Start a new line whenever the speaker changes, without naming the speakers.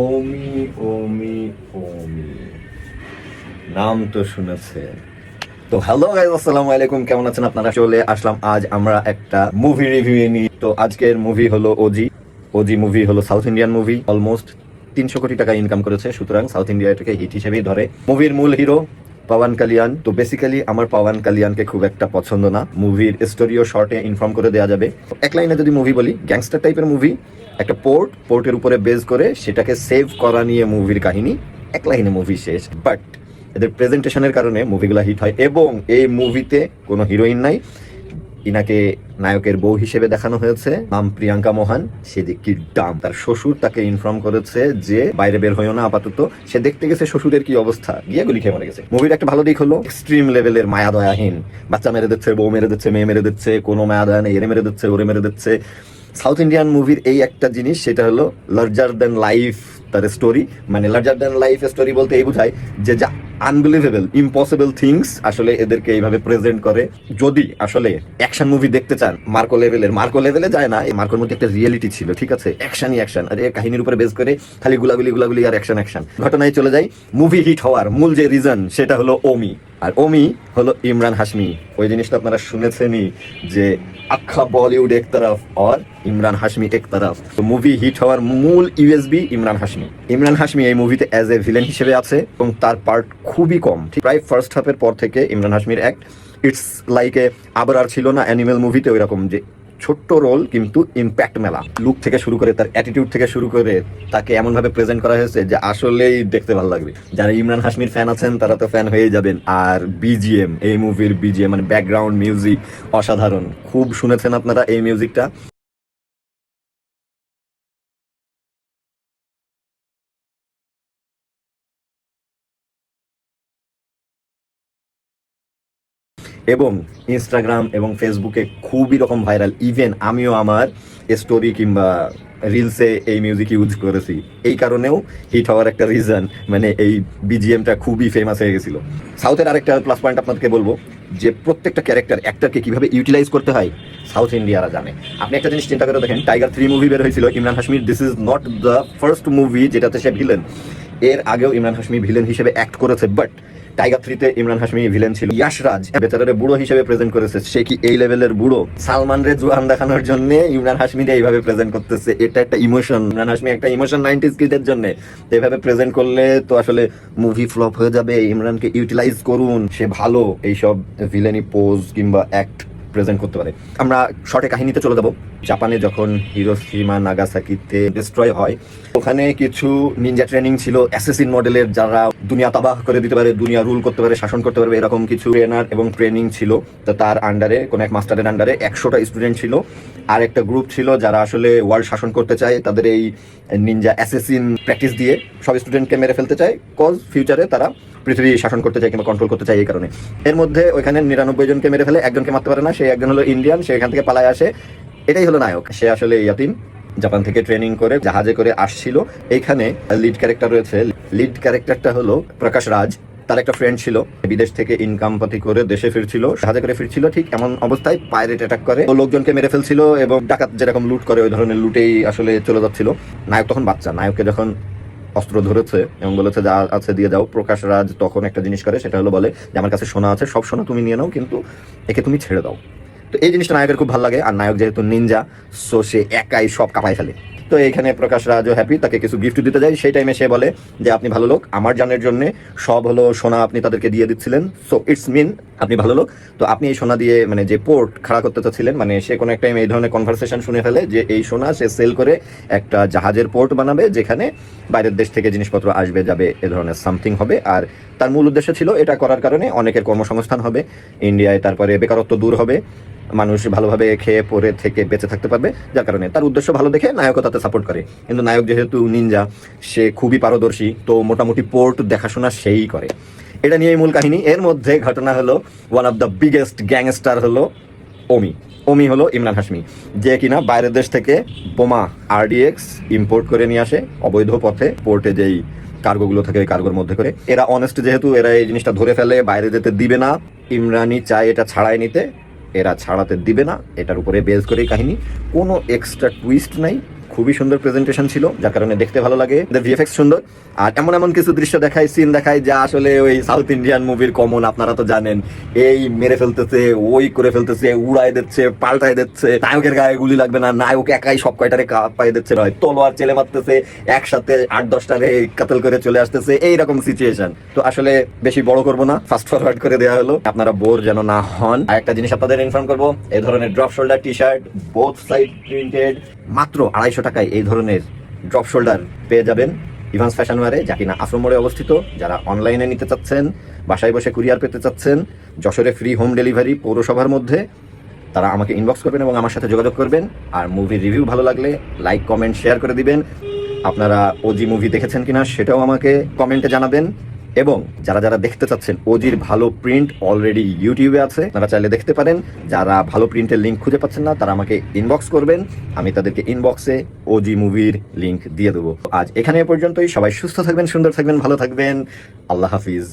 ওমি ওমি ওমি নাম তো শুনেছেন। তো হ্যালো গাইস, আসসালামু আলাইকুম, কেমন আছেন আপনারা? চলে আসলাম আজ আমরা একটা মুভি রিভিউ নিয়ে। তো আজকের মুভি হলো ওজি। ওজি মুভি হলো সাউথ ইন্ডিয়ান মুভি, অলমোস্ট 300 কোটি টাকা ইনকাম করেছে, সুতরাং সাউথ ইন্ডিয়া এটাকে হিট হিসেবেই ধরে। মুভির মূল হিরো পবন কালিয়ান। তো বেসিক্যালি আমার পবন কালিয়ানকে খুব একটা পছন্দ না। মুভির স্টোরিও শর্টে ইনফর্ম করে দেওয়া যাবে। এক লাইনে যদি মুভি বলি, গ্যাংস্টার টাইপের মুভি, একটা পোর্টের উপরে বেস করে সেটাকে সেভ করা নিয়ে মুভির কাহিনী, এক লাইনে মুভি শেষ। বাট এদের প্রেজেন্টেশনের কারণে মুভিগুলো হিট হয়। এবং এই মুভিতে কোনো হিরোইন নাই, ইনাকে নায়কের বউ হিসেবে দেখানো হয়েছে, নাম প্রিয়াঙ্কা মোহন। সে যে কি ডাম, তার শ্বশুর তাকে ইনফর্ম করেছে যে বাইরে বের হইও না আপাতত। সে দেখতে গেছে শ্বশুরের কি অবস্থা, গিয়ে গুলি খেয়ে মরে গেছে। মুভির একটা ভালো দিক হলো এক্সট্রিম লেভেলের মায়া দয়াহীন, বাচ্চা মেরে দিচ্ছে, বউ মেরে দিচ্ছে, মেয়ে মেরে দিচ্ছে, কোনো মায়া দয়া নেই, এরে মেরে দিচ্ছে, ওরে মেরে দিচ্ছে। সাউথ ইন্ডিয়ান মুভির এই একটা জিনিস, সেটা হলো লার্জার দেন লাইফ তার স্টোরি। মানে লার্জার দেন লাইফ স্টোরি বলতে এই বোঝায় যে যা আনবিলিভেবল, ইম্পসিবল থিংস আসলে এদেরকে এইভাবে প্রেজেন্ট করে। যদি আসলে অ্যাকশন মুভি দেখতে চান, মার্কো লেভেলে যায় না, এই মার্কোর মধ্যে একটা রিয়েলিটি ছিল, ঠিক আছে? অ্যাকশনই অ্যাকশন, আর এই কাহিনীর উপরে বেস করে খালি গুলাগুলি আর অ্যাকশন। ঘটনায় চলে যাই, মুভি হিট হওয়ার মূল যে রিজন সেটা হলো ওমি। আর ওমি হলো ইমরান হাশমি। ওই জিনিসটা আপনারা শুনেছেনই যে আখ্খা বলিউড এক তরফ আর ইমরান হাশমি এক তরফ। তো মুভি হিট হওয়ার মূল ইউএসবি ইমরান হাশমি এই মুভিতে অ্যাজ এ ভিলেন হিসেবে আছে এবং তার পার্ট খুবই কম। প্রায় ফার্স্ট হাফের পর থেকে ইমরান হাশমির act it's like a Abrar ছিল না অ্যানিমেল মুভিতে ওই রকম, যে ছোট্ট রোল কিন্তু ইম্প্যাক্ট মেলা। লুক থেকে শুরু করে তার অ্যাটিটিউড থেকে শুরু করে তাকে এমন ভাবে প্রেজেন্ট করা হয়েছে যে আসলেই দেখতে ভালো লাগবে। যারা ইমরান হাশমির ফ্যান আছেন তারা তো ফ্যান হয়ে যাবেন। আর বিজিএম, এই মুভির বিজিএম মানে ব্যাকগ্রাউন্ড মিউজিক অসাধারণ। খুব শুনেছেন আপনারা এই মিউজিকটা। এবং ইনস্টাগ্রাম এবং ফেসবুকে খুবই রকম ভাইরাল। ইভেন আমিও আমার স্টোরি কিংবা রিলসে এই মিউজিক ইউজ করেছি। এই কারণেও হিট হওয়ার একটা রিজন, মানে এই বিজিএমটা খুবই ফেমাস হয়ে গেছিল। সাউথের আরেকটা প্লাস পয়েন্ট আপনাদেরকে বলবো, যে প্রত্যেকটা অ্যাক্টরকে কিভাবে ইউটিলাইজ করতে হয় সাউথ ইন্ডিয়ারা জানে। আপনি একটা জিনিস চিন্তা করে দেখেন, টাইগার 3 মুভি বের হয়েছিল ইমরান হাশমির। This is not the first movie যেটাতে সে ভিলেন। এর আগেও ইমরান হাশমি ভিলেন হিসেবে অ্যাক্ট করেছে, বাট টাইগার 3-তে ইমরান হাশমি ভিলেন ছিল। ইয়াশরাজ বেচারারে বুড়ো হিসেবে প্রেজেন্ট করেছে। সে কি এই লেভেলের বুড়ো? সালমান রে জোয়ান দেখানোর জন্য ইমরান হাশমিরে এইভাবে প্রেজেন্ট করতেছে। এটা একটা ইমোশন, ইমরান হাশমি একটা ইমোশন 90s কিডের জন্য। এইভাবে প্রেজেন্ট করলে তো আসলে মুভি ফ্লপ হয়ে যাবে। ইমরানকে ইউটিলাইজ করুন, সে ভালো এইসব ভিলেনি পোজ কিংবা অ্যাক্ট প্রেজেন্ট করতে পারে। আমরা শর্টে কাহিনীতে চলে যাব। জাপানে যখন হিরোশিমা নাগাসাকিতে ডিস্ট্রয় হয়, ওখানে কিছু নিনজা ট্রেনিং ছিল অ্যাসেসিন মডেলের, যারা দুনিয়া তাবাহ করে দিতে পারে, দুনিয়া রুল করতে পারে, শাসন করতে পারবে, এরকম কিছু ট্রেনার এবং ট্রেনিং ছিল। তো তার আন্ডারে, কোন এক মাস্টারের আন্ডারে 100টা স্টুডেন্ট ছিল। আর একটা গ্রুপ ছিল যারা আসলে ওয়ার্ল্ড শাসন করতে চায়, তাদের এই নিনজা অ্যাসেসিন প্র্যাকটিস দিয়ে সব স্টুডেন্টকে মেরে ফেলতে চায়, কজ ফিউচারে তারা পৃথিবী শাসন করতে চায় কিংবা কন্ট্রোল করতে চায়। এই কারণে এর মধ্যে ওইখানে 99 জনকে মেরে ফেলে, একজনকে মারতে পারে না। সে একজন হলো ইন্ডিয়ান, সে এখান থেকে পালায় আসে। এটাই হলো নায়ক। সে আসলে ইয়াতিম, জাপান থেকে ট্রেনিং করে জাহাজে করে আসছিল। এইখানে লিড ক্যারেক্টার রয়েছে। লিড ক্যারেক্টারটা হলো প্রকাশ রাজ। তার একটা ফ্রেন্ড ছিল, বিদেশ থেকে ইনকাম পাতি করে দেশে ফিরছিল, জাহাজে করে ফিরছিল। ঠিক এমন অবস্থায় পাইরেট অ্যাটাক করে, লোকজনকে মেরে ফেলছিল এবং ডাকাত যেরকম লুট করে ওই ধরনের লুটেই আসলে চলে যাচ্ছিল। নায়ক তখন বাচ্চা। নায়ককে যখন অস্ত্র ধরেছে এবং বলেছে যা আছে দিয়ে যাও, প্রকাশ রাজ তখন একটা জিনিস করে, সেটা হলো বলে যে আমার কাছে সোনা আছে, সব সোনা তুমি নিয়ে নাও, কিন্তু একে তুমি ছেড়ে দাও। তো এই জিনিসটা নায়কের খুব ভালো লাগে। আর নায়ক যেহেতু নিনজা, সো সে একাই সব কামাই ফেলে। তো এইখানে প্রকাশ রাজও হ্যাপি, তাকে কিছু গিফট দিতে যায়। সেই টাইমে সে বলে যে আপনি ভালো লোক, আমার জানের জন্য সব হলো সোনা আপনি তাদেরকে দিয়ে দিচ্ছিলেন, সো ইটস মিন আপনি ভালো লোক। তো আপনি এই সোনা দিয়ে মানে যে পোর্ট খাড়া করতে চাচ্ছিলেন, মানে সে কোনো একটা এই ধরনের কনভারসেশন শুনে ফেলে যে এই সোনা সে সেল করে একটা জাহাজের পোর্ট বানাবে, যেখানে বাইরের দেশ থেকে জিনিসপত্র আসবে যাবে, এ ধরনের সামথিং হবে। আর তার মূল উদ্দেশ্য ছিল এটা করার কারণে অনেকের কর্মসংস্থান হবে ইন্ডিয়ায়, তারপরে বেকারত্ব দূর হবে, মানুষ ভালোভাবে খেয়ে পরে থেকে বেঁচে থাকতে পারবে। যার কারণে তার উদ্দেশ্য ভালো দেখে নায়কও তাতে সাপোর্ট করে। কিন্তু নায়ক যেহেতু নিনজা, সে খুবই পারদর্শী, তো মোটামুটি পোর্ট দেখাশোনা সেই করে। এটা নিয়েই মূল কাহিনী। এর মধ্যে ঘটনা হলো one of the biggest gangster হলো ওমি হলো ইমরান হাশমি, যে কিনা বাইরের দেশ থেকে বোমা আরডিএক্স ইম্পোর্ট করে নিয়ে আসে অবৈধ পথে। পোর্টে যেই কার্গোগুলো থাকে ওই কার্গোর মধ্যে করে। এরা অনেস্ট, যেহেতু এরা এই জিনিসটা ধরে ফেলে, বাইরে যেতে দিবে না। ইমরানি চায় এটা ছাড়াই নিতে, এরা ছাড়াতে দিবে না। এটার উপরে বেস করেই কাহিনী, কোনো এক্সট্রা টুইস্ট নাই, খুবই সুন্দর প্রেজেন্টেশন ছিল, যার কারণে দেখতে ভালো লাগে। ভিএফএক্স সুন্দর, আর এমন এমন কিছু দৃশ্য দেখায়, সিন দেখায় যা আসলে ওই সাউথ ইন্ডিয়ান মুভির কমন। আপনারা তো জানেন, এই মেরে ফেলতেছে, ওই করে ফেলতেছে, উড়াই দিচ্ছে, পাল্টাই দিচ্ছে, নায়কের গায়ে গুলি লাগবে না, নায়ক একাই সব কয়টারে পাই দিচ্ছে, নয় তলোয়ার চেলে মারতেছে, একসাথে 8-10টারে কাতল করে চলে আসতেছে, এইরকম সিচুয়েশন। তো আসলে বেশি বড় করবো না, ফাস্ট ফরওয়ার্ড করে দেওয়া হলো, আপনারা বোর যেন না হন। আর একটা জিনিস আপনাদের ইনফর্ম করবো, এই ধরনের drop shoulder T shirt both side printed মাত্র 250 টাকায় এই ধরনের ড্রপ শোল্ডার পেয়ে যাবেন ইভান্স ফ্যাশন ওয়্যারে, যা কিনা আশ্রম মোড়ে অবস্থিত। যারা অনলাইনে নিতে চাচ্ছেন, বাসায় বসে কুরিয়ার পেতে চাচ্ছেন, যশোরে ফ্রি হোম ডেলিভারি পৌরসভার মধ্যে, তারা আমাকে ইনবক্স করবেন এবং আমার সাথে যোগাযোগ করবেন। আর মুভির রিভিউ ভালো লাগলে লাইক কমেন্ট শেয়ার করে দিবেন। আপনারা ওজি মুভি দেখেছেন কিনা সেটাও আমাকে কমেন্টে জানাবেন। এবং যারা যারা দেখতে চাচ্ছেন, ওজির ভালো প্রিন্ট অলরেডি ইউটিউবে আছে, আপনারা চাইলে দেখতে পারেন। যারা ভালো প্রিন্টের লিঙ্ক খুঁজে পাচ্ছেন না, তারা আমাকে ইনবক্স করবেন, আমি তাদেরকে ইনবক্সে ওজি মুভির লিঙ্ক দিয়ে দেবো। আজ এখানে পর্যন্তই। সবাই সুস্থ থাকবেন, সুন্দর থাকবেন, ভালো থাকবেন। আল্লাহ হাফিজ।